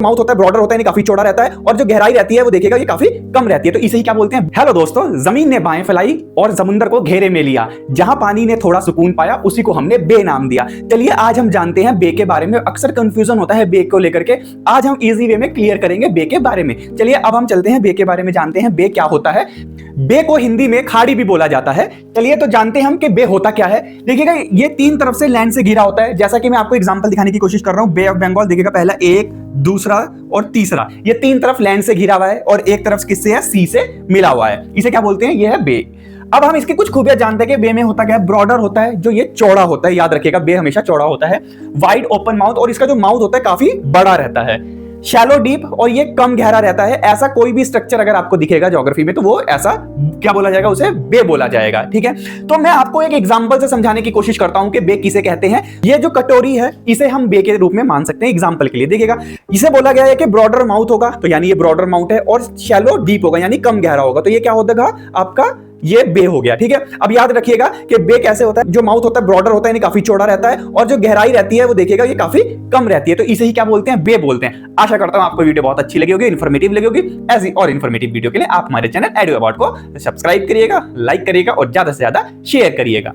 Mouth होता है broader होता है, काफी चौड़ा रहता है, और जो गहराई रहती है वो देखिएगा ये काफी कम रहती है, तो इसे ही क्या बोलते हैं? हेलो दोस्तों, जमीन ने बाहें फैलाई और समुंदर को घेरे में लिया, जहां पानी ने थोड़ा सुकून पाया उसी को हमने बे नाम दिया। चलिए आज हम जानते हैं बे के बारे में। अक्सर कंफ्यूजन होता है बे को लेकर के, आज हम इजी वे में क्लियर करेंगे बे के बारे में। चलिए अब हम चलते हैं बे के बारे में, जानते हैं बे क्या होता है। बे को हिंदी में खाड़ी भी बोला जाता है। चलिए तो जानते हैं हम कि बे होता क्या है। देखिएगा ये तीन तरफ से लैंड से घिरा होता है, जैसा कि मैं आपको एग्जांपल दिखाने की कोशिश कर रहा हूं। बे ऑफ बंगाल देखिएगा, पहला एक, दूसरा और तीसरा, ये तीन तरफ लैंड से घिरा हुआ है और एक तरफ किससे है? सी से मिला हुआ है। इसे क्या बोलते हैं? ये है बे। अब हम इसकी कुछ खूबियां जानते हैं कि बे में होता क्या है। ब्रॉडर होता है, जो ये चौड़ा होता है, याद रखिएगा बे हमेशा चौड़ा होता है। वाइड ओपन माउथ, और इसका जो माउथ होता है काफी बड़ा रहता है। शैलो डीप, और ये कम गहरा रहता है। ऐसा कोई भी स्ट्रक्चर अगर आपको दिखेगा ज्योग्राफी में तो वो ऐसा क्या बोला जाएगा? उसे बे बोला जाएगा। ठीक है, तो मैं आपको एक एग्जांपल से समझाने की कोशिश करता हूं कि बे किसे कहते हैं। ये जो कटोरी है इसे हम बे के रूप में मान सकते हैं एग्जांपल के लिए। देखिएगा इसे बोला गया है कि ब्रॉडर माउथ होगा, तो यानी ये ब्रॉडर माउथ है, और शैलो डीप होगा यानी कम गहरा होगा, तो ये क्या होगा? आपका ये बे हो गया। ठीक है, अब याद रखिएगा कि बे कैसे होता है। जो माउथ होता है ब्रॉडर होता है यानी काफी चौड़ा रहता है, और जो गहराई रहती है वो देखिएगा ये काफी कम रहती है, तो इसे ही क्या बोलते हैं? बे बोलते हैं। आशा करता हूं आपको वीडियो बहुत अच्छी लगी होगी, इन्फॉर्मेटिव लगी होगी। ऐसी और इन्फॉर्मेटिव वीडियो के लिए आप हमारे चैनल एडू अबाउट को सब्सक्राइब करिएगा, लाइक करिएगा और ज्यादा से ज्यादा शेयर करिएगा।